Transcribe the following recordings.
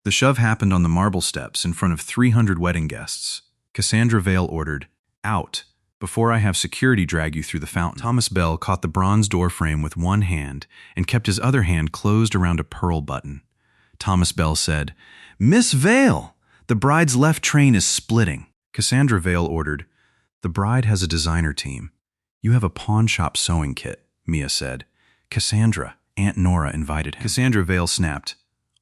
The shove happened on the marble steps in front of 300 wedding guests. Cassandra Vale ordered, "Out, before I have security drag you through the fountain." Thomas Bell caught the bronze door frame with one hand and kept his other hand closed around a pearl button. Thomas Bell said, "Miss Vale, the bride's left train is splitting." Cassandra Vale ordered, "The bride has a designer team. You have a pawn shop sewing kit," Mia said. "Cassandra, Aunt Nora invited him." Cassandra Vale snapped,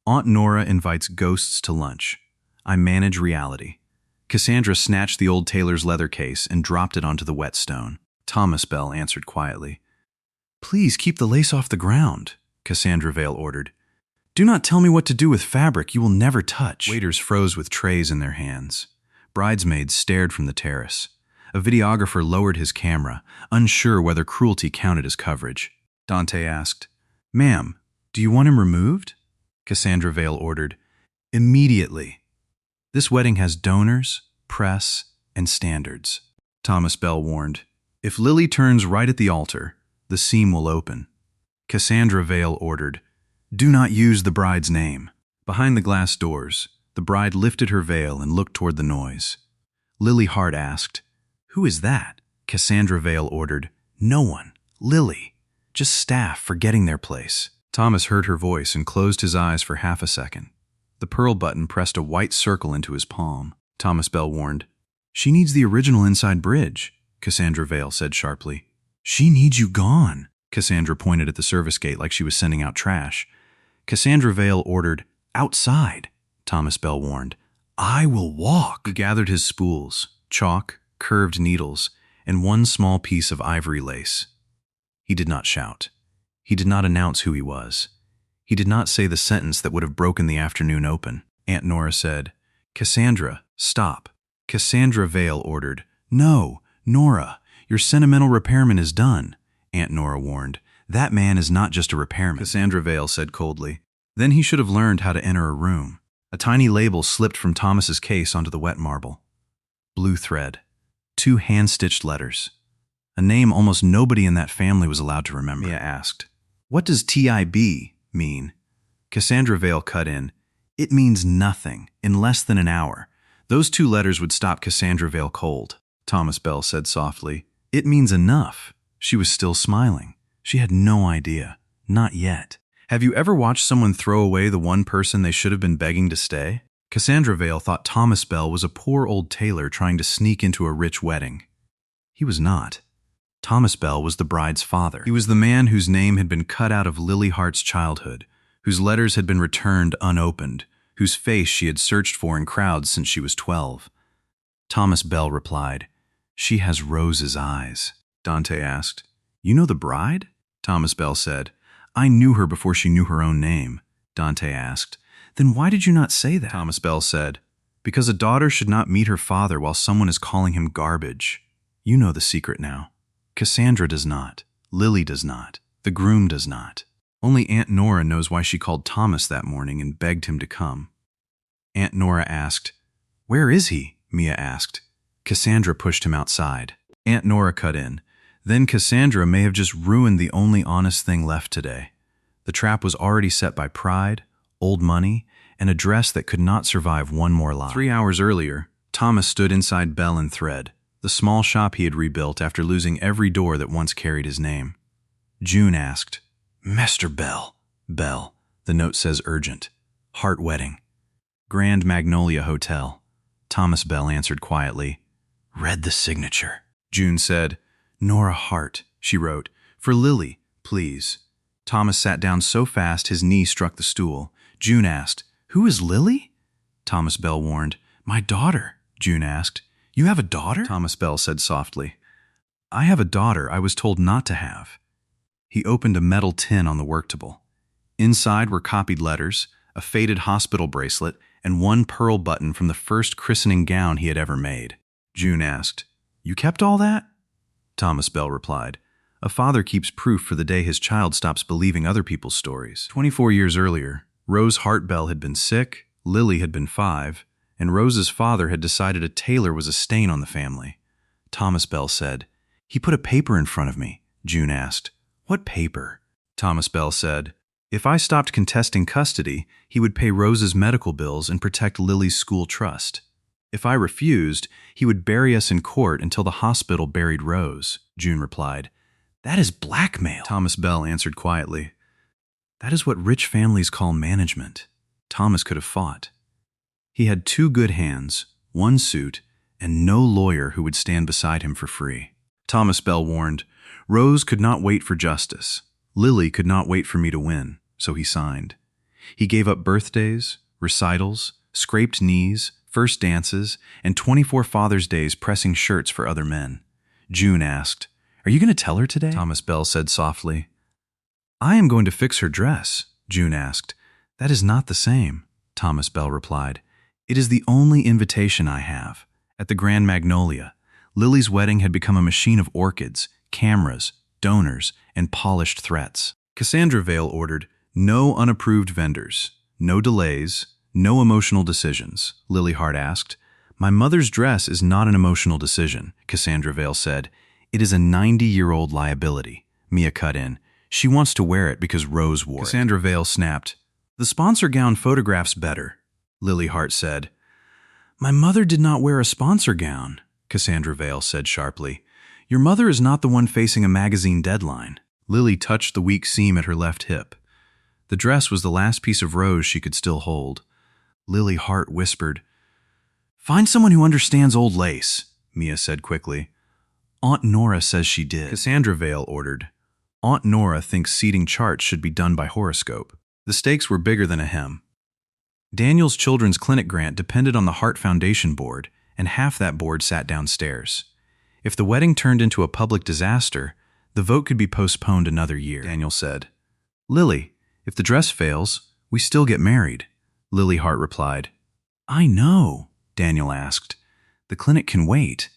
"Aunt Nora invites ghosts to lunch. I manage reality." Cassandra snatched the old tailor's leather case and dropped it onto the wet stone. Thomas Bell answered quietly. "Please keep the lace off the ground," Cassandra Vale ordered. "Do not tell me what to do with fabric you will never touch." Waiters froze with trays in their hands. Bridesmaids stared from the terrace. A videographer lowered his camera, unsure whether cruelty counted as coverage. Dante asked, "Ma'am, do you want him removed?" Cassandra Vale ordered, "Immediately. This wedding has donors, press, and standards." Thomas Bell warned, "If Lily turns right at the altar, the seam will open." Cassandra Vale ordered, "Do not use the bride's name." Behind the glass doors, the bride lifted her veil and looked toward the noise. Lily Hart asked, "Who is that?" Cassandra Vale ordered, "No one. Lily. Just staff forgetting their place." Thomas heard her voice and closed his eyes for half a second. The pearl button pressed a white circle into his palm. Thomas Bell warned, "She needs the original inside bridge," Cassandra Vale said sharply. "She needs you gone." Cassandra pointed at the service gate like she was sending out trash. Cassandra Vale ordered, "Outside," Thomas Bell warned. "I will walk." He gathered his spools, chalk, curved needles, and one small piece of ivory lace. He did not shout. He did not announce who he was. He did not say the sentence that would have broken the afternoon open. Aunt Nora said, "Cassandra, stop." Cassandra Vale ordered, "No, Nora, your sentimental repairman is done." Aunt Nora warned, "That man is not just a repairman." Cassandra Vale said coldly, "Then he should have learned how to enter a room." A tiny label slipped from Thomas's case onto the wet marble. Blue thread. 2 hand-stitched letters. A name almost nobody in that family was allowed to remember. Mia asked, "What does TIB mean?" Cassandra Vale cut in, "It means nothing in less than an hour." Those 2 letters would stop Cassandra Vale cold. Thomas Bell said softly, "It means enough." She was still smiling. She had no idea. Not yet. Have you ever watched someone throw away the one person they should have been begging to stay? Cassandra Vale thought Thomas Bell was a poor old tailor trying to sneak into a rich wedding. He was not. Thomas Bell was the bride's father. He was the man whose name had been cut out of Lily Hart's childhood, whose letters had been returned unopened, whose face she had searched for in crowds since she was 12. Thomas Bell replied, "She has Rose's eyes." Dante asked, "You know the bride?" Thomas Bell said, "I knew her before she knew her own name." Dante asked, "Then why did you not say that?" Thomas Bell said, "Because a daughter should not meet her father while someone is calling him garbage. You know the secret now. Cassandra does not. Lily does not. The groom does not. Only Aunt Nora knows why she called Thomas that morning and begged him to come." Aunt Nora asked, "Where is he?" Mia asked. Cassandra pushed him outside. Aunt Nora cut in, "Then Cassandra may have just ruined the only honest thing left today. The trap was already set by pride, old money, and a dress that could not survive one more lie." 3 hours earlier, Thomas stood inside Bell and Thread, the small shop he had rebuilt after losing every door that once carried his name. June asked, "Mr. Bell." "Bell," the note says urgent. "Hart wedding. Grand Magnolia Hotel." Thomas Bell answered quietly, "Read the signature." June said, "Nora Hart," she wrote, "for Lily, please." Thomas sat down so fast his knee struck the stool. June asked, "Who is Lily?" Thomas Bell warned, "My daughter." June asked, "You have a daughter?" Thomas Bell said softly, "I have a daughter I was told not to have." He opened a metal tin on the worktable. Inside were copied letters, a faded hospital bracelet, and one pearl button from the first christening gown he had ever made. June asked, "You kept all that?" Thomas Bell replied, "A father keeps proof for the day his child stops believing other people's stories." 24 years earlier, Rose Hart Bell had been sick, Lily had been 5, and Rose's father had decided a tailor was a stain on the family. Thomas Bell said, "He put a paper in front of me." June asked, "What paper?" Thomas Bell said, If I stopped contesting custody, he would pay Rose's medical bills and protect Lily's school trust. If I refused, he would bury us in court until the hospital buried Rose, June replied. That is blackmail, Thomas Bell answered quietly. That is what rich families call management. Thomas could have fought. He had 2 good hands, 1 suit, and no lawyer who would stand beside him for free. Thomas Bell warned, Rose could not wait for justice. Lily could not wait for me to win, so he signed. He gave up birthdays, recitals, scraped knees, first dances, and 24 Father's Days pressing shirts for other men. June asked, Are you going to tell her today? Thomas Bell said softly. I am going to fix her dress, June asked. That is not the same, Thomas Bell replied. It is the only invitation I have. At the Grand Magnolia, Lily's wedding had become a machine of orchids, cameras, donors, and polished threats. Cassandra Vale ordered, No unapproved vendors, no delays, no emotional decisions, Lily Hart asked. My mother's dress is not an emotional decision, Cassandra Vale said. It is a 90-year-old liability, Mia cut in. She wants to wear it because Rose wore it. Cassandra Vale snapped. The sponsor gown photographs better, Lily Hart said. My mother did not wear a sponsor gown, Cassandra Vale said sharply. Your mother is not the one facing a magazine deadline. Lily touched the weak seam at her left hip. The dress was the last piece of Rose she could still hold. Lily Hart whispered, Find someone who understands old lace, Mia said quickly. Aunt Nora says she did. Cassandra Vale ordered. Aunt Nora thinks seating charts should be done by horoscope. The stakes were bigger than a hem. Daniel's children's clinic grant depended on the Hart Foundation board, and half that board sat downstairs. If the wedding turned into a public disaster, the vote could be postponed another year, Daniel said. Lily, if the dress fails, we still get married, Lily Hart replied. I know, Daniel asked. The clinic can wait.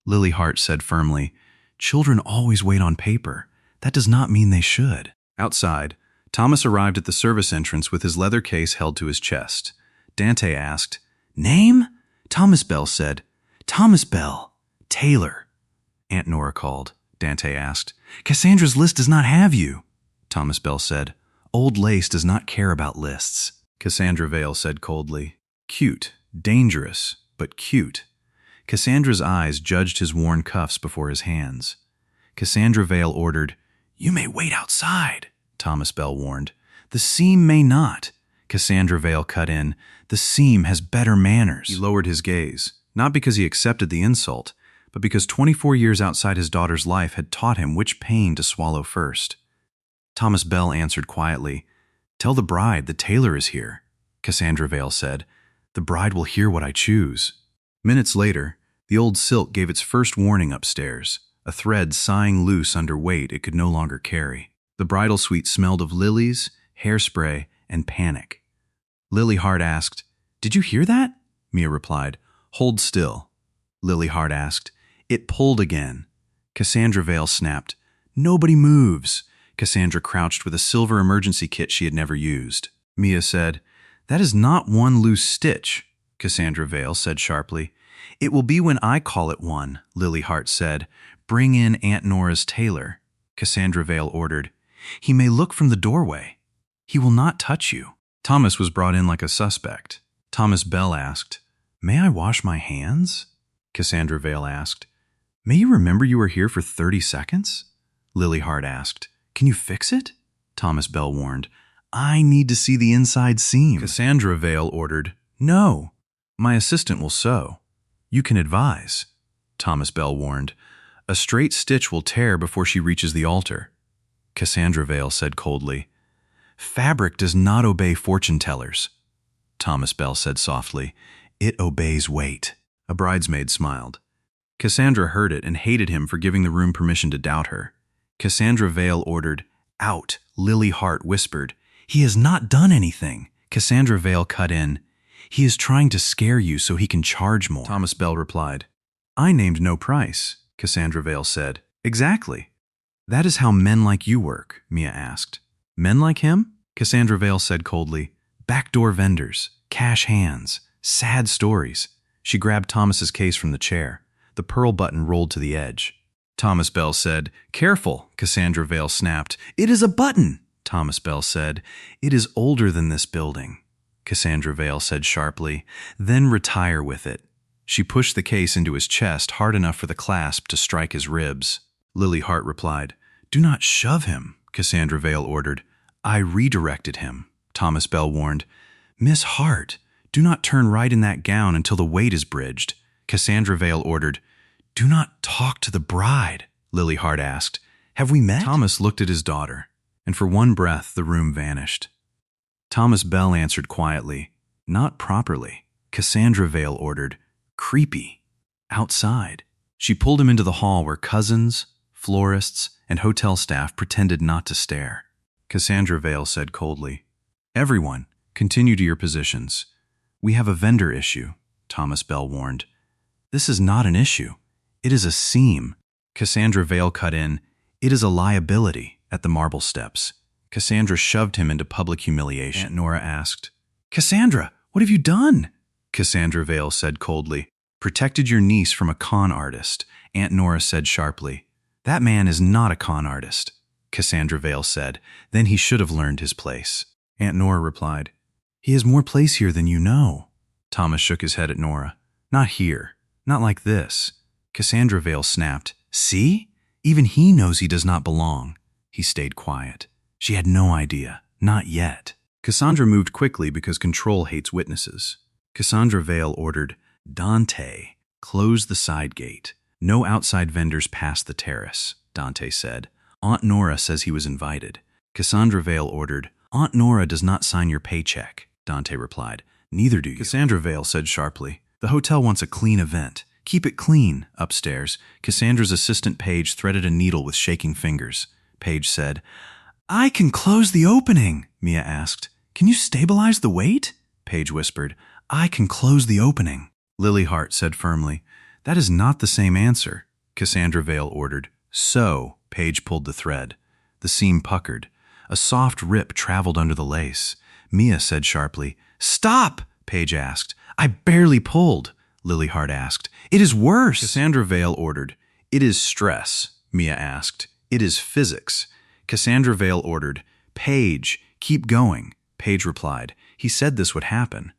Lily Hart said firmly, Children always wait on paper. That does not mean they should. Outside, Thomas arrived at the service entrance with his leather case held to his chest. Dante asked, Name? Thomas Bell said, Thomas Bell. Tailor. Aunt Nora called. Dante asked, Cassandra's list does not have you. Thomas Bell said, Old lace does not care about lists. Cassandra Vale said coldly, Cute, dangerous, but cute. Cassandra's eyes judged his worn cuffs before his hands. Cassandra Vale ordered, You may wait outside, Thomas Bell warned. The seam may not. Cassandra Vale cut in. The seam has better manners. He lowered his gaze, not because he accepted the insult, but because 24 years outside his daughter's life had taught him which pain to swallow first. Thomas Bell answered quietly, Tell the bride the tailor is here, Cassandra Vale said. The bride will hear what I choose. Minutes later, the old silk gave its first warning upstairs, a thread sighing loose under weight it could no longer carry. The bridal suite smelled of lilies, hairspray, and panic. Lily Hart asked, Did you hear that? Mia replied, Hold still. Lily Hart asked, It pulled again. Cassandra Vale snapped, Nobody moves. Cassandra crouched with a silver emergency kit she had never used. Mia said, That is not one loose stitch, Cassandra Vale said sharply. It will be when I call it one, Lily Hart said. Bring in Aunt Nora's tailor. Cassandra Vale ordered. He may look from the doorway. He will not touch you. Thomas was brought in like a suspect. Thomas Bell asked, May I wash my hands? Cassandra Vale asked. May you remember you were here for 30 seconds? Lily Hart asked. Can you fix it? Thomas Bell warned. I need to see the inside seam. Cassandra Vale ordered. No. My assistant will sew. You can advise. Thomas Bell warned. A straight stitch will tear before she reaches the altar. Cassandra Vale said coldly. Fabric does not obey fortune tellers. Thomas Bell said softly. It obeys weight. A bridesmaid smiled. Cassandra heard it and hated him for giving the room permission to doubt her. Cassandra Vale ordered. Out, Lily Hart whispered. He has not done anything. Cassandra Vale cut in. He is trying to scare you so he can charge more. Thomas Bell replied. I named no price, Cassandra Vale said. Exactly. That is how men like you work, Mia asked. Men like him? Cassandra Vale said coldly. Backdoor vendors, cash hands, sad stories. She grabbed Thomas's case from the chair. The pearl button rolled to the edge. Thomas Bell said, Careful, Cassandra Vale snapped. It is a button. Thomas Bell said. It is older than this building, Cassandra Vale said sharply. Then retire with it. She pushed the case into his chest hard enough for the clasp to strike his ribs. Lily Hart replied. Do not shove him, Cassandra Vale ordered. I redirected him, Thomas Bell warned. Miss Hart, do not turn right in that gown until the weight is bridged, Cassandra Vale ordered. Do not talk to the bride, Lily Hart asked. Have we met? Thomas looked at his daughter, and for one breath the room vanished. Thomas Bell answered quietly. Not properly, Cassandra Vale ordered. Creepy. Outside. She pulled him into the hall where cousins, florists, and hotel staff pretended not to stare. Cassandra Vale said coldly. Everyone, continue to your positions. We have a vendor issue, Thomas Bell warned. This is not an issue. It is a seam. Cassandra Vale cut in. It is a liability at the marble steps. Cassandra shoved him into public humiliation. Aunt Nora asked. Cassandra, what have you done? Cassandra Vale said coldly. Protected your niece from a con artist, Aunt Nora said sharply. That man is not a con artist, Cassandra Vale said. Then he should have learned his place. Aunt Nora replied. He has more place here than you know. Thomas shook his head at Nora. Not here. Not like this. Cassandra Vale snapped. See? Even he knows he does not belong. He stayed quiet. She had no idea. Not yet. Cassandra moved quickly because control hates witnesses. Cassandra Vale ordered, Dante, close the side gate. No outside vendors past the terrace, Dante said. Aunt Nora says he was invited. Cassandra Vale ordered, Aunt Nora does not sign your paycheck, Dante replied. Neither do you. Cassandra Vale said sharply. The hotel wants a clean event. Keep it clean. Upstairs, Cassandra's assistant Paige threaded a needle with shaking fingers. Paige said, I can close the opening, Mia asked. Can you stabilize the weight? Paige whispered. I can close the opening. Lily Hart said firmly. That is not the same answer, Cassandra Vale ordered. So, Paige pulled the thread. The seam puckered. A soft rip traveled under the lace. Mia said sharply. Stop, Paige asked. I barely pulled, Lily Hart asked. It is worse, Cassandra Vale ordered. It is stress, Mia asked. It is physics. Cassandra Vale ordered. Paige, keep going, Paige replied. He said this would happen.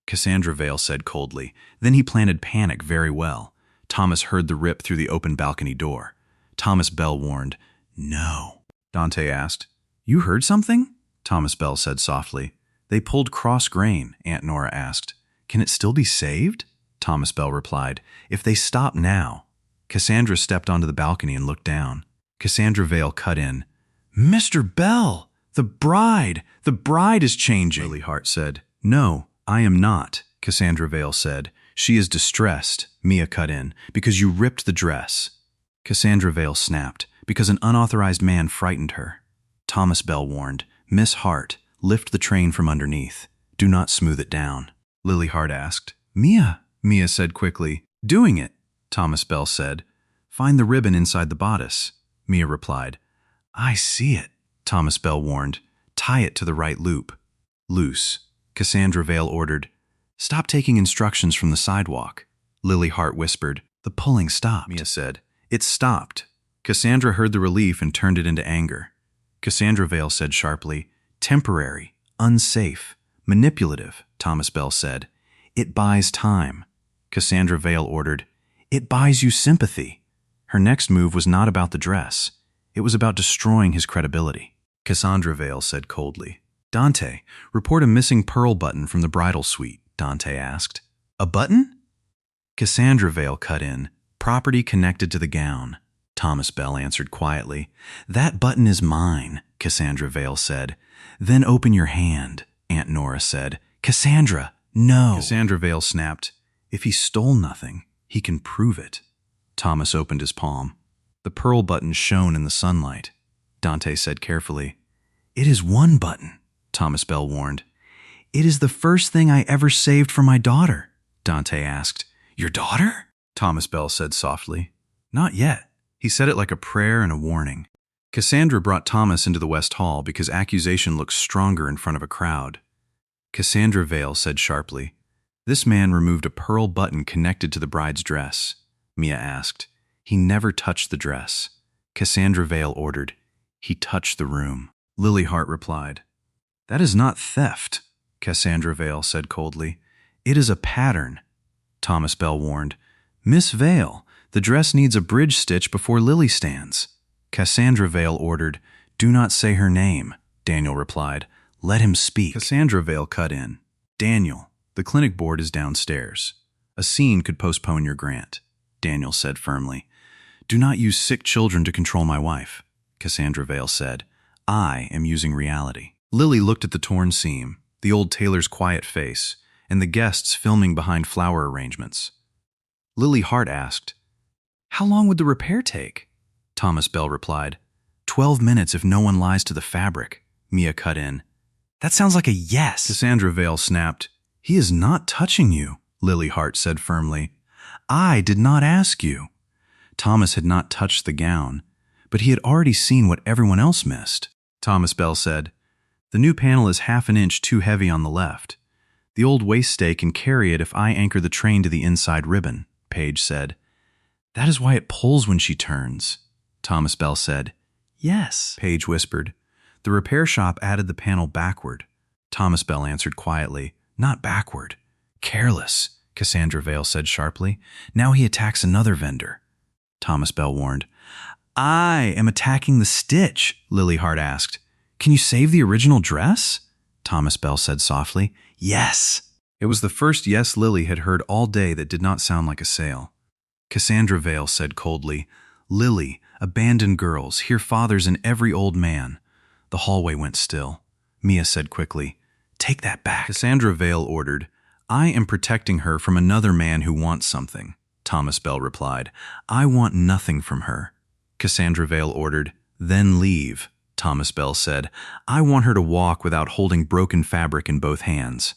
Cassandra Vale said coldly. Then he planted panic very well. Thomas heard the rip through the open balcony door. Thomas Bell warned. No. Dante asked. You heard something? Thomas Bell said softly. They pulled cross grain, Aunt Nora asked. Can it still be saved? Thomas Bell replied. If they stop now. Cassandra stepped onto the balcony and looked down. Cassandra Vale cut in. Mr. Bell, the bride is changing, Lily Hart said. No, I am not, Cassandra Vale said. She is distressed, Mia cut in, because you ripped the dress. Cassandra Vale snapped, because an unauthorized man frightened her. Thomas Bell warned, Miss Hart, lift the train from underneath. Do not smooth it down. Lily Hart asked. Mia said quickly. Doing it, Thomas Bell said. Find the ribbon inside the bodice, Mia replied. I see it, Thomas Bell warned. Tie it to the right loop. Loose, Cassandra Vale ordered. Stop taking instructions from the sidewalk, Lily Hart whispered. The pulling stopped, Mia said. It stopped. Cassandra heard the relief and turned it into anger. Cassandra Vale said sharply. Temporary, unsafe, manipulative, Thomas Bell said. It buys time. Cassandra Vale ordered. It buys you sympathy. Her next move was not about the dress. It was about destroying his credibility. Cassandra Vale said coldly. Dante, report a missing pearl button from the bridal suite, Dante asked. A button? Cassandra Vale cut in. Property connected to the gown. Thomas Bell answered quietly. That button is mine, Cassandra Vale said. Then open your hand, Aunt Nora said. Cassandra, no. Cassandra Vale snapped. If he stole nothing, he can prove it. Thomas opened his palm. The pearl button shone in the sunlight. Dante said carefully. It is one button, Thomas Bell warned. It is the first thing I ever saved for my daughter, Dante asked. Your daughter? Thomas Bell said softly. Not yet. He said it like a prayer and a warning. Cassandra brought Thomas into the West Hall because accusation looks stronger in front of a crowd. Cassandra Vale said sharply. This man removed a pearl button connected to the bride's dress. Mia asked. He never touched the dress. Cassandra Vale ordered. He touched the room. Lily Hart replied. That is not theft, Cassandra Vale said coldly. It is a pattern. Thomas Bell warned. Miss Vale, the dress needs a bridge stitch before Lily stands. Cassandra Vale ordered. Do not say her name, Daniel replied. Let him speak. Cassandra Vale cut in. Daniel, the clinic board is downstairs. A scene could postpone your grant, Daniel said firmly. Do not use sick children to control my wife, Cassandra Vale said. I am using reality. Lily looked at the torn seam, the old Tailor's quiet face, and the guests filming behind flower arrangements. Lily Hart asked, How long would the repair take? Thomas Bell replied, 12 minutes if no one lies to the fabric, Mia cut in. That sounds like a yes. Cassandra Vale snapped. He is not touching you, Lily Hart said firmly. I did not ask you. Thomas had not touched the gown, but he had already seen what everyone else missed. Thomas Bell said, The new panel is half an inch too heavy on the left. The old waist stay can carry it if I anchor the train to the inside ribbon, Paige said. That is why it pulls when she turns, Thomas Bell said. Yes, Paige whispered. The repair shop added the panel backward. Thomas Bell answered quietly. Not backward. Careless, Cassandra Vale said sharply. Now he attacks another vendor. Thomas Bell warned. I am attacking the stitch, Lily Hart asked. Can you save the original dress? Thomas Bell said softly. Yes. It was the first yes Lily had heard all day that did not sound like a sale. Cassandra Vale said coldly, Lily, abandoned girls, hear fathers in every old man. The hallway went still. Mia said quickly, Take that back. Cassandra Vale ordered, I am protecting her from another man who wants something. Thomas Bell replied, I want nothing from her. Cassandra Vale ordered, Then leave. Thomas Bell said, I want her to walk without holding broken fabric in both hands.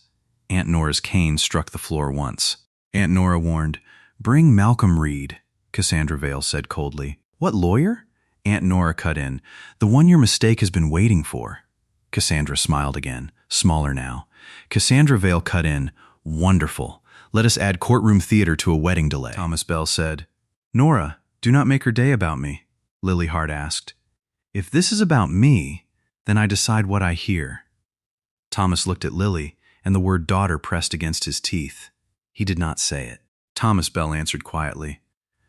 Aunt Nora's cane struck the floor once. Aunt Nora warned, Bring Malcolm Reed, Cassandra Vale said coldly. What lawyer? Aunt Nora cut in, The one your mistake has been waiting for. Cassandra smiled again, smaller now. Cassandra Vale cut in, Wonderful. Let us add courtroom theater to a wedding delay. Thomas Bell said, Nora, do not make her day about me. Lily Hart asked. If this is about me, then I decide what I hear. Thomas looked at Lily, and the word daughter pressed against his teeth. He did not say it. Thomas Bell answered quietly.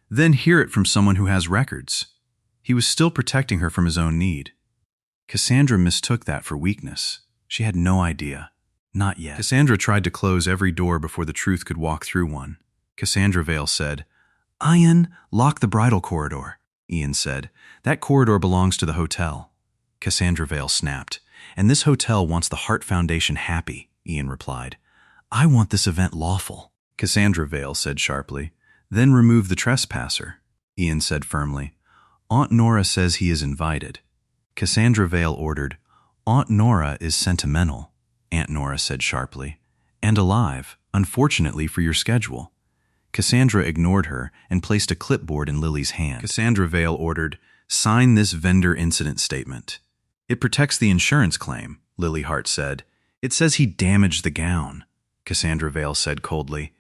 Then hear it from someone who has records. He was still protecting her from his own need. Cassandra mistook that for weakness. She had no idea. Not yet. Cassandra tried to close every door before the truth could walk through one. Cassandra Vale said, Ian, lock the bridal corridor. Ian said, That corridor belongs to the hotel. Cassandra Vale snapped, And this hotel wants the Hart Foundation happy, Ian replied. I want this event lawful. Cassandra Vale said sharply, Then remove the trespasser. Ian said firmly, Aunt Nora says he is invited. Cassandra Vale ordered, Aunt Nora is sentimental, Aunt Nora said sharply, and alive, unfortunately for your schedule. Cassandra ignored her and placed a clipboard in Lily's hand. Cassandra Vale ordered, Sign this vendor incident statement. It protects the insurance claim, Lily Hart said. It says he damaged the gown, Cassandra Vale said coldly.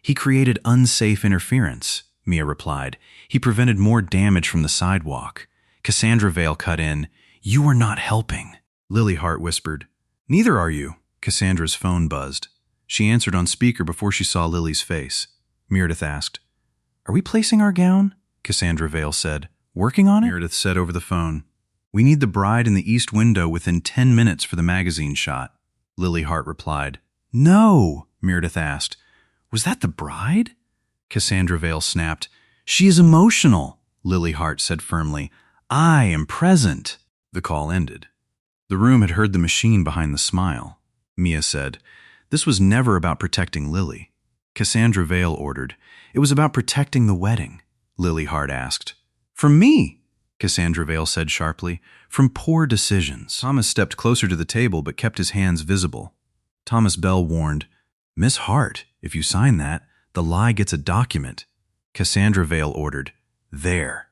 He created unsafe interference, Mia replied. He prevented more damage from the sidewalk. Cassandra Vale cut in, You are not helping. Lily Hart whispered, Neither are you. Cassandra's phone buzzed. She answered on speaker before she saw Lily's face. Meredith asked, Are we placing our gown? Cassandra Vale said, Working on it? Meredith said over the phone, We need the bride in the east window within 10 minutes for the magazine shot. Lily Hart replied, No, Meredith asked. Was that the bride? Cassandra Vale snapped, She is emotional, Lily Hart said firmly. I am present. The call ended. The room had heard the machine behind the smile. Mia said, This was never about protecting Lily. Cassandra Vale ordered, It was about protecting the wedding. Lily Hart asked, From me, Cassandra Vale said sharply, From poor decisions. Thomas stepped closer to the table but kept his hands visible. Thomas Bell warned, Miss Hart, if you sign that, the lie gets a document. Cassandra Vale ordered, There.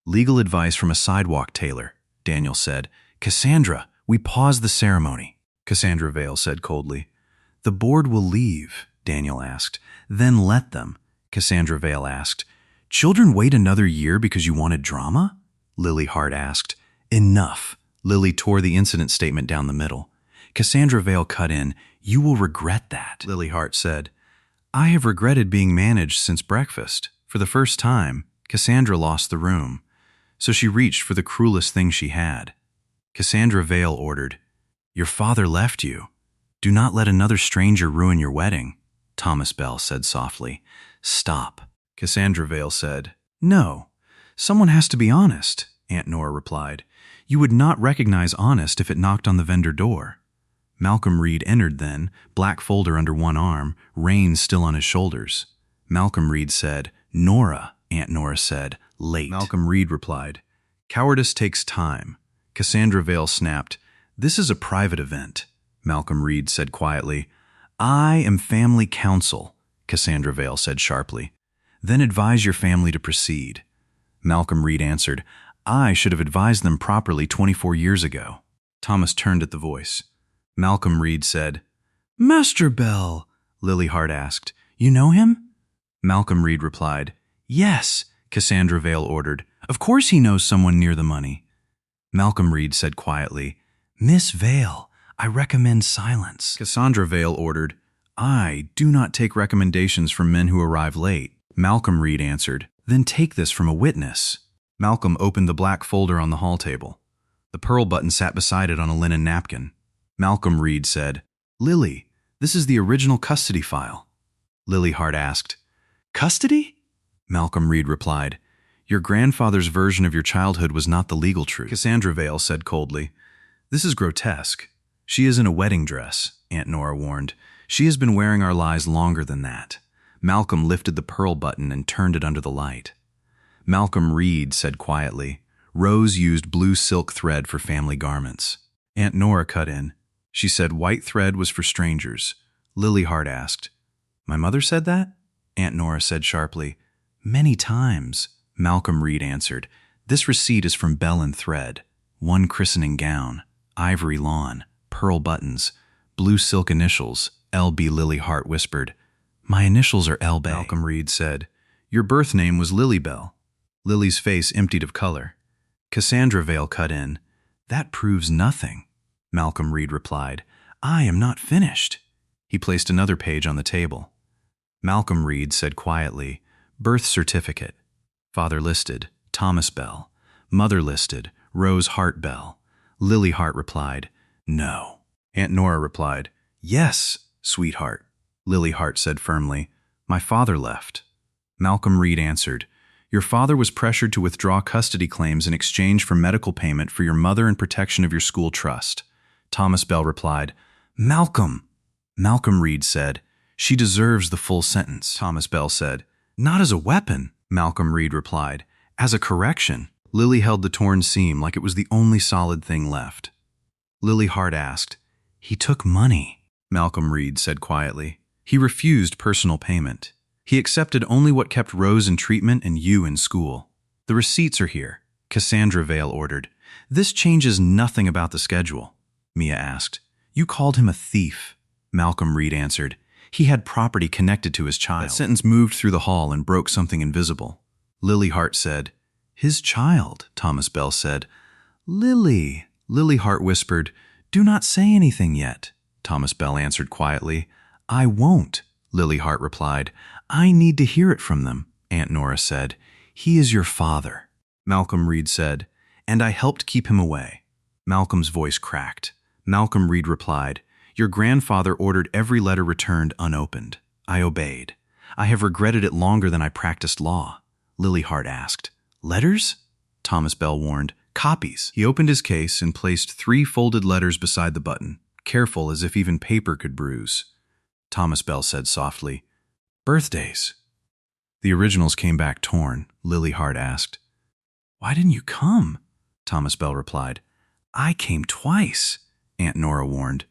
Legal advice from a sidewalk tailor, Daniel said. Cassandra, we pause the ceremony. Cassandra Vale said coldly. The board will leave, Daniel asked. Then let them, Cassandra Vale asked. Children wait another year because you wanted drama? Lily Hart asked. Enough, Lily tore the incident statement down the middle. Cassandra Vale cut in, "You will regret that," Lily Hart said. "I have regretted being managed since breakfast." For the first time, Cassandra lost the room, so she reached for the cruelest thing she had. Cassandra Vale ordered, "Your father left you. Do not let another stranger ruin your wedding." Thomas Bell said softly, "Stop." Cassandra Vale said, "No, someone has to be honest," Aunt Nora replied. "You would not recognize honest if it knocked on the vendor door." Malcolm Reed entered then, black folder under one arm, reins still on his shoulders. Malcolm Reed said, "Nora," Aunt Nora said, "late." Malcolm Reed replied, "Cowardice takes time." Cassandra Vale snapped, "This is a private event." Malcolm Reed said quietly, "I am family counsel," Cassandra Vale said sharply. "Then advise your family to proceed." Malcolm Reed answered, "I should have advised them properly 24 years ago." Thomas turned at the voice. Malcolm Reed said, "Master Bell," Lily Hart asked, "you know him?" Malcolm Reed replied, "Yes," Cassandra Vale ordered. "Of course he knows someone near the money." Malcolm Reed said quietly, "Miss Vale, I recommend silence." Cassandra Vale ordered, "I do not take recommendations from men who arrive late." Malcolm Reed answered, "Then take this from a witness." Malcolm opened the black folder on the hall table. The pearl button sat beside it on a linen napkin. Malcolm Reed said, "Lily, this is the original custody file." Lily Hart asked, "Custody?" Malcolm Reed replied, "Your grandfather's version of your childhood was not the legal truth." Cassandra Vale said coldly, "This is grotesque. She is in a wedding dress," Aunt Nora warned. "She has been wearing our lies longer than that." Malcolm lifted the pearl button and turned it under the light. Malcolm Reed said quietly, "Rose used blue silk thread for family garments." Aunt Nora cut in. She said white thread was for strangers. Lily Hart asked, "My mother said that?" Aunt Nora said sharply, "Many times." Malcolm Reed answered, "This receipt is from Bell and Thread. One christening gown, ivory lawn, pearl buttons, blue silk initials," L.B. Lily Hart whispered. "My initials are L. Bay." Malcolm Reed said, "Your birth name was Lily Bell." Lily's face emptied of color. Cassandra Vale cut in, "That proves nothing." Malcolm Reed replied, "I am not finished." He placed another page on the table. Malcolm Reed said quietly, "Birth certificate. Father listed, Thomas Bell. Mother listed, Rose Hart Bell." Lily Hart replied, "No." Aunt Nora replied, "Yes, sweetheart." Lily Hart said firmly, "My father left." Malcolm Reed answered, "Your father was pressured to withdraw custody claims in exchange for medical payment for your mother and protection of your school trust." Thomas Bell replied, "Malcolm." Malcolm Reed said, "She deserves the full sentence." Thomas Bell said, "Not as a weapon." Malcolm Reed replied, "As a correction." Lily held the torn seam like it was the only solid thing left. Lily Hart asked, "He took money." Malcolm Reed said quietly, "He refused personal payment. He accepted only what kept Rose in treatment and you in school." "The receipts are here," Cassandra Vale ordered. "This changes nothing about the schedule." Mia asked. "You called him a thief." Malcolm Reed answered, "He had property connected to his child." That sentence moved through the hall and broke something invisible. Lily Hart said, "His child," Thomas Bell said. "Lily," Lily Hart whispered, "Do not say anything yet." Thomas Bell answered quietly, "I won't," Lily Hart replied. "I need to hear it from them," Aunt Nora said. "He is your father." Malcolm Reed said, "And I helped keep him away." Malcolm's voice cracked. Malcolm Reed replied, "Your grandfather ordered every letter returned unopened. I obeyed. I have regretted it longer than I practiced law." Lily Hart asked, "Letters?" Thomas Bell warned, "Copies." He opened his case and placed 3 folded letters beside the button, careful as if even paper could bruise. Thomas Bell said softly, "Birthdays." The originals came back torn. Lily Hart asked, "Why didn't you come?" Thomas Bell replied, "I came twice," Aunt Nora warned.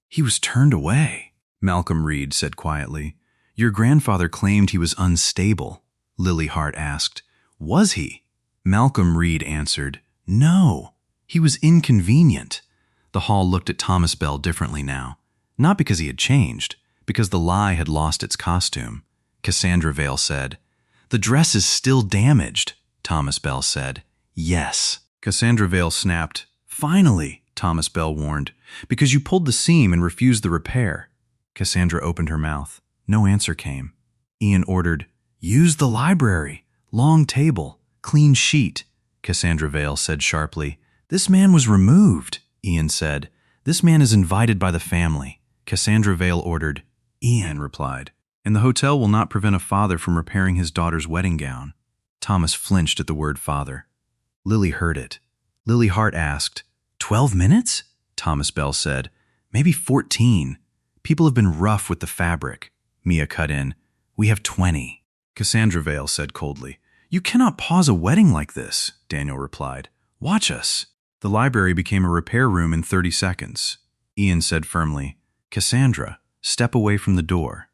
"He was turned away." Malcolm Reed said quietly, "Your grandfather claimed he was unstable." Lily Hart asked, "Was he?" Malcolm Reed answered, "No, he was inconvenient." The hall looked at Thomas Bell differently now, not because he had changed, because the lie had lost its costume. Cassandra Vale said, "The dress is still damaged." Thomas Bell said, "Yes." Cassandra Vale snapped, Finally, Thomas Bell warned, because you pulled the seam and refused the repair. Cassandra opened her mouth. No answer came. Ian ordered, use the library. Long table. Clean sheet. Cassandra Vale said sharply. This man was removed, Ian said. This man is invited by the family. Cassandra Vale ordered. Ian replied. And the hotel will not prevent a father from repairing his daughter's wedding gown. Thomas flinched at the word father. Lily heard it. Lily Hart asked, 12 minutes? Thomas Bell said. Maybe 14. People have been rough with the fabric. Mia cut in. We have 20. Cassandra Vale said coldly. You cannot pause a wedding like this, Daniel replied. Watch us. The library became a repair room in 30 seconds. Ian said firmly, Cassandra, step away from the door.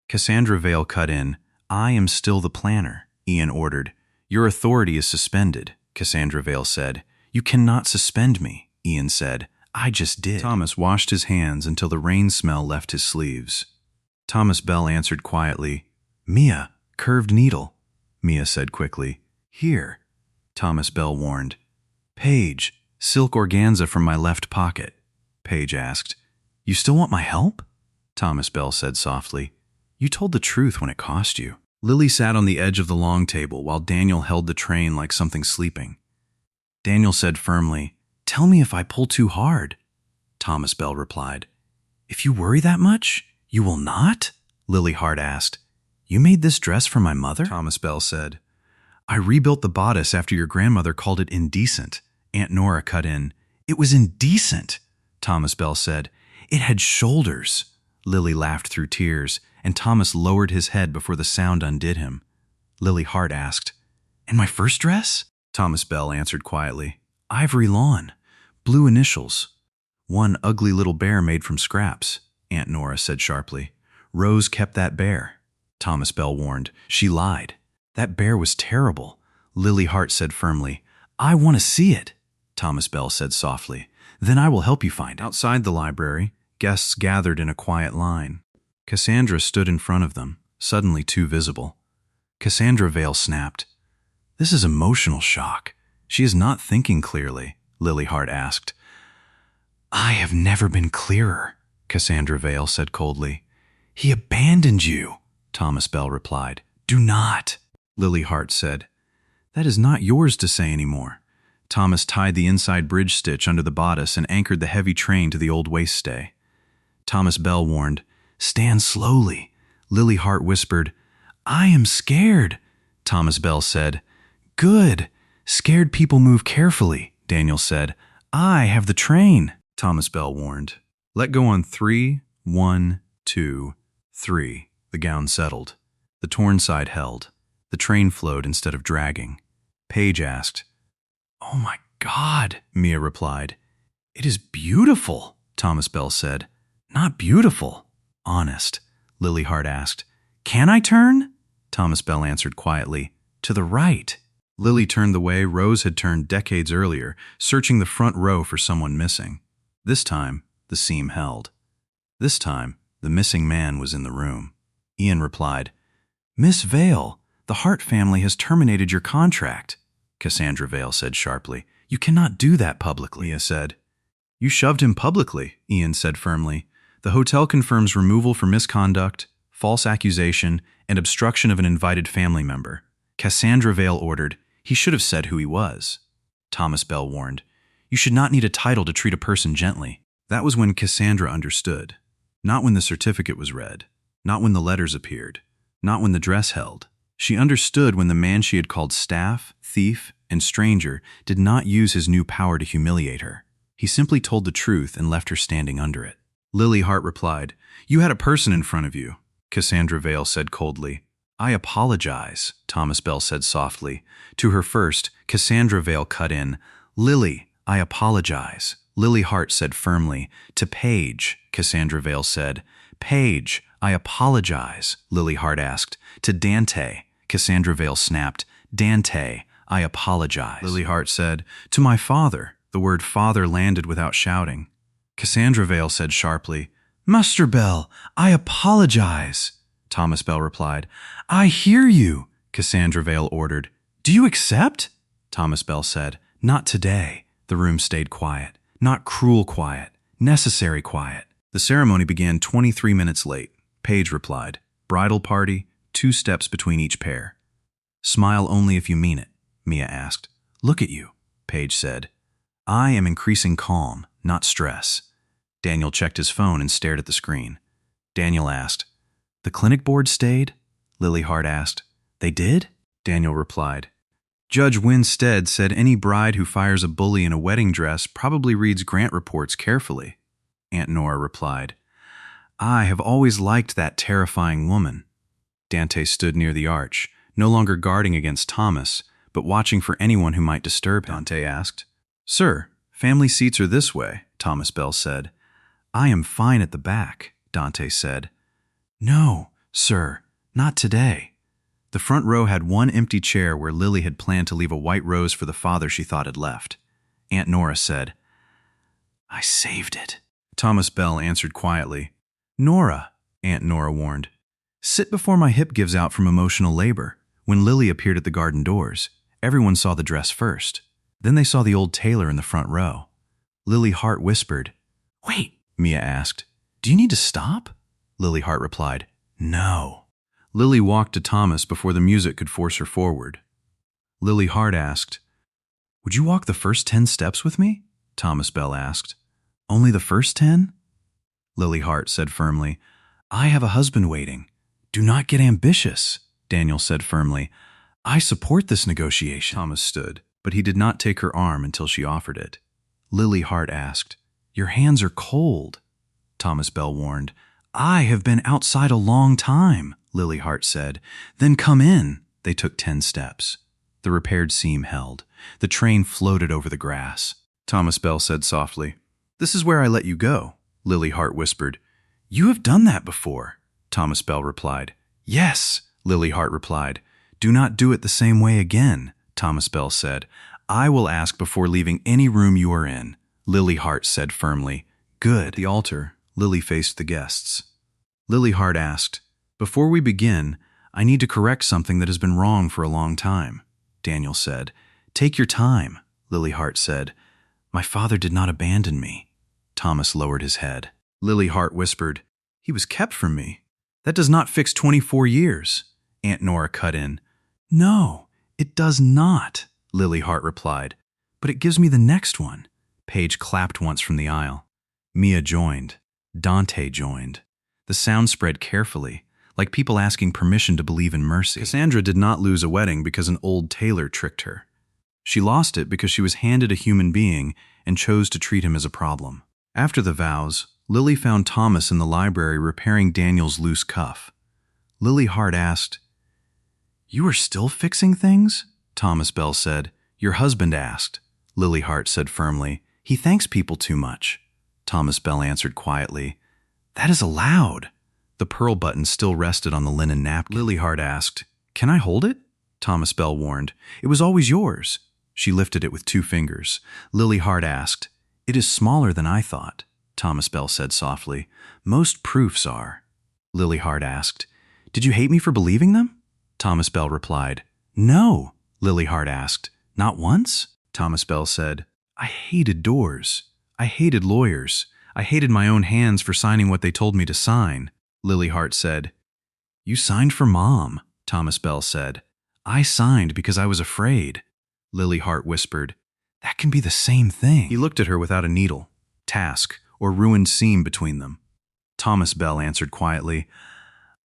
Cassandra Vale cut in. I am still the planner, Ian ordered. Your authority is suspended, Cassandra Vale said. You cannot suspend me, Ian said. I just did. Thomas washed his hands until the rain smell left his sleeves. Thomas Bell answered quietly. Mia, curved needle. Mia said quickly. Here, Thomas Bell warned. Paige, silk organza from my left pocket. Paige asked. You still want my help? Thomas Bell said softly. You told the truth when it cost you. Lily sat on the edge of the long table while Daniel held the train like something sleeping. Daniel said firmly, Tell me if I pull too hard. Thomas Bell replied. If you worry that much, you will not? Lily Hart asked. You made this dress for my mother? Thomas Bell said. I rebuilt the bodice after your grandmother called it indecent. Aunt Nora cut in. It was indecent, Thomas Bell said. It had shoulders. Lily laughed through tears, and Thomas lowered his head before the sound undid him. Lily Hart asked, And my first dress? Thomas Bell answered quietly. Ivory lawn. Blue initials. One ugly little bear made from scraps, Aunt Nora said sharply. Rose kept that bear. Thomas Bell warned. She lied. That bear was terrible. Lily Hart said firmly. I want to see it. Thomas Bell said softly. Then I will help you find it. Outside the library, guests gathered in a quiet line. Cassandra stood in front of them, suddenly too visible. Cassandra Vale snapped. This is emotional shock. She is not thinking clearly, Lily Hart asked. I have never been clearer, Cassandra Vale said coldly. He abandoned you, Thomas Bell replied. Do not, Lily Hart said. That is not yours to say anymore. Thomas tied the inside bridge stitch under the bodice and anchored the heavy train to the old waist stay. Thomas Bell warned, Stand slowly. Lily Hart whispered, I am scared. Thomas Bell said, Good. Scared people move carefully, Daniel said. I have the train, Thomas Bell warned. Let go on 3, 1, 2, 3. The gown settled. The torn side held. The train flowed instead of dragging. Paige asked. Oh my God, Mia replied. It is beautiful, Thomas Bell said. Not beautiful. Honest, Lily Hart asked. Can I turn? Thomas Bell answered quietly. To the right. Lily turned the way Rose had turned decades earlier, searching the front row for someone missing. This time, the seam held. This time, the missing man was in the room. Ian replied, Miss Vale, the Hart family has terminated your contract. Cassandra Vale said sharply. You cannot do that publicly, Mia said. You shoved him publicly, Ian said firmly. The hotel confirms removal for misconduct, false accusation, and obstruction of an invited family member. Cassandra Vale ordered. He should have said who he was. Thomas Bell warned. You should not need a title to treat a person gently. That was when Cassandra understood. Not when the certificate was read. Not when the letters appeared. Not when the dress held. She understood when the man she had called staff, thief, and stranger did not use his new power to humiliate her. He simply told the truth and left her standing under it. Lily Hart replied, You had a person in front of you, Cassandra Vale said coldly. I apologize, Thomas Bell said softly. To her first, Cassandra Vale cut in. Lily, I apologize. Lily Hart said firmly. To Paige, Cassandra Vale said. Paige, I apologize, Lily Hart asked. To Dante, Cassandra Vale snapped. Dante, I apologize. Lily Hart said. To my father. The word father landed without shouting. Cassandra Vale said sharply. Master Bell, I apologize. Thomas Bell replied. I hear you, Cassandra Vale ordered. Do you accept? Thomas Bell said. Not today. The room stayed quiet. Not cruel quiet, necessary quiet. The ceremony began 23 minutes late. Paige replied. Bridal party, 2 steps between each pair. Smile only if you mean it, Mia asked. Look at you, Paige said. I am increasing calm, not stress. Daniel checked his phone and stared at the screen. Daniel asked, The clinic board stayed? Lily Hart asked. They did? Daniel replied. Judge Winstead said any bride who fires a bully in a wedding dress probably reads grant reports carefully. Aunt Nora replied. I have always liked that terrifying woman. Dante stood near the arch, no longer guarding against Thomas, but watching for anyone who might disturb him. Dante asked. Sir, family seats are this way, Thomas Bell said. I am fine at the back, Dante said. No, sir, not today. The front row had one empty chair where Lily had planned to leave a white rose for the father she thought had left. Aunt Nora said, I saved it. Thomas Bell answered quietly. Nora, Aunt Nora warned. Sit before my hip gives out from emotional labor. When Lily appeared at the garden doors, everyone saw the dress first. Then they saw the old tailor in the front row. Lily Hart whispered. Wait, Mia asked. Do you need to stop? Lily Hart replied. No. Lily walked to Thomas before the music could force her forward. Lily Hart asked, Would you walk the first 10 steps with me? Thomas Bell asked. Only the first 10? Lily Hart said firmly, I have a husband waiting. Do not get ambitious, Daniel said firmly. I support this negotiation. Thomas stood, but he did not take her arm until she offered it. Lily Hart asked, Your hands are cold. Thomas Bell warned. I have been outside a long time, Lily Hart said. Then come in. They took 10 steps. The repaired seam held. The train floated over the grass. Thomas Bell said softly, This is where I let you go, Lily Hart whispered. You have done that before, Thomas Bell replied. Yes, Lily Hart replied. Do not do it the same way again, Thomas Bell said. I will ask before leaving any room you are in, Lily Hart said firmly. Good. At the altar, Lily faced the guests. Lily Hart asked, Before we begin, I need to correct something that has been wrong for a long time, Daniel said. Take your time, Lily Hart said. My father did not abandon me. Thomas lowered his head. Lily Hart whispered, He was kept from me. That does not fix 24 years. Aunt Nora cut in. No, it does not, Lily Hart replied. But it gives me the next one. Paige clapped once from the aisle. Mia joined. Dante joined. The sound spread carefully, like people asking permission to believe in mercy. Cassandra did not lose a wedding because an old tailor tricked her. She lost it because she was handed a human being and chose to treat him as a problem. After the vows, Lily found Thomas in the library repairing Daniel's loose cuff. Lily Hart asked, You are still fixing things? Thomas Bell said. Your husband asked. Lily Hart said firmly. He thanks people too much. Thomas Bell answered quietly. That is allowed. The pearl button still rested on the linen napkin. Lily Hart asked, Can I hold it? Thomas Bell warned. It was always yours. She lifted it with 2 fingers. Lily Hart asked, It is smaller than I thought, Thomas Bell said softly. Most proofs are. Lily Hart asked, Did you hate me for believing them? Thomas Bell replied. No, Lily Hart asked. Not once? Thomas Bell said. I hated doors. I hated lawyers. I hated my own hands for signing what they told me to sign. Lily Hart said. You signed for Mom, Thomas Bell said. I signed because I was afraid. Lily Hart whispered. That can be the same thing. He looked at her without a needle, task, or ruined seam between them. Thomas Bell answered quietly.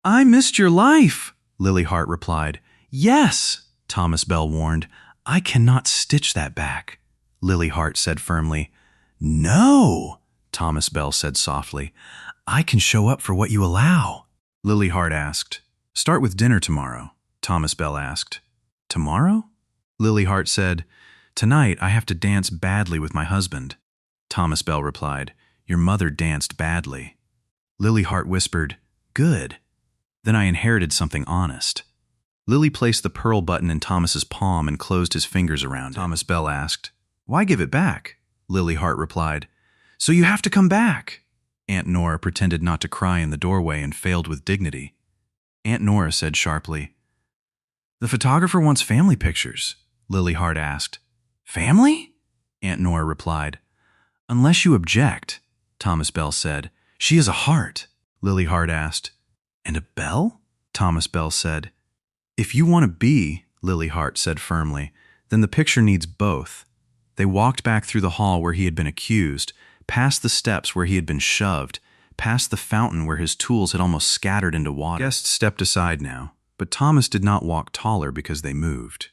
I missed your life, Lily Hart replied. Yes, Thomas Bell warned. I cannot stitch that back, Lily Hart said firmly. No, Thomas Bell said softly. I can show up for what you allow. Lily Hart asked. Start with dinner tomorrow, Thomas Bell asked. Tomorrow? Lily Hart said. Tonight I have to dance badly with my husband. Thomas Bell replied. Your mother danced badly. Lily Hart whispered, Good. Then I inherited something honest. Lily placed the pearl button in Thomas's palm and closed his fingers around it. Thomas Bell asked, Why give it back? Lily Hart replied, So you have to come back. Aunt Nora pretended not to cry in the doorway and failed with dignity. Aunt Nora said sharply, The photographer wants family pictures, Lily Hart asked. Family? Aunt Nora replied. Unless you object, Thomas Bell said. She is a heart, Lily Hart asked. And a bell? Thomas Bell said. If you want to be, Lily Hart said firmly, then the picture needs both. They walked back through the hall where he had been accused, past the steps where he had been shoved, past the fountain where his tools had almost scattered into water. Guests stepped aside now, but Thomas did not walk taller because they moved.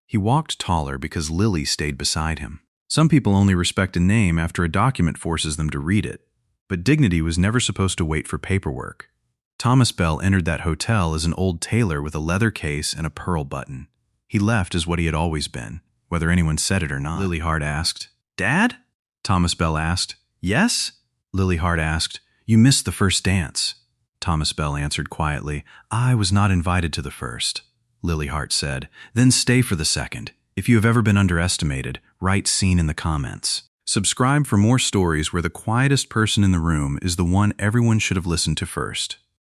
He walked taller because Lily stayed beside him. Some people only respect a name after a document forces them to read it, but dignity was never supposed to wait for paperwork. Thomas Bell entered that hotel as an old tailor with a leather case and a pearl button. He left as what he had always been, whether anyone said it or not. Lily Hart asked. Dad? Thomas Bell asked. Yes? Lily Hart asked. You missed the first dance. Thomas Bell answered quietly. I was not invited to the first. Lily Hart said. Then stay for the second. If you have ever been underestimated, write scene in the comments. Subscribe for more stories where the quietest person in the room is the one everyone should have listened to first.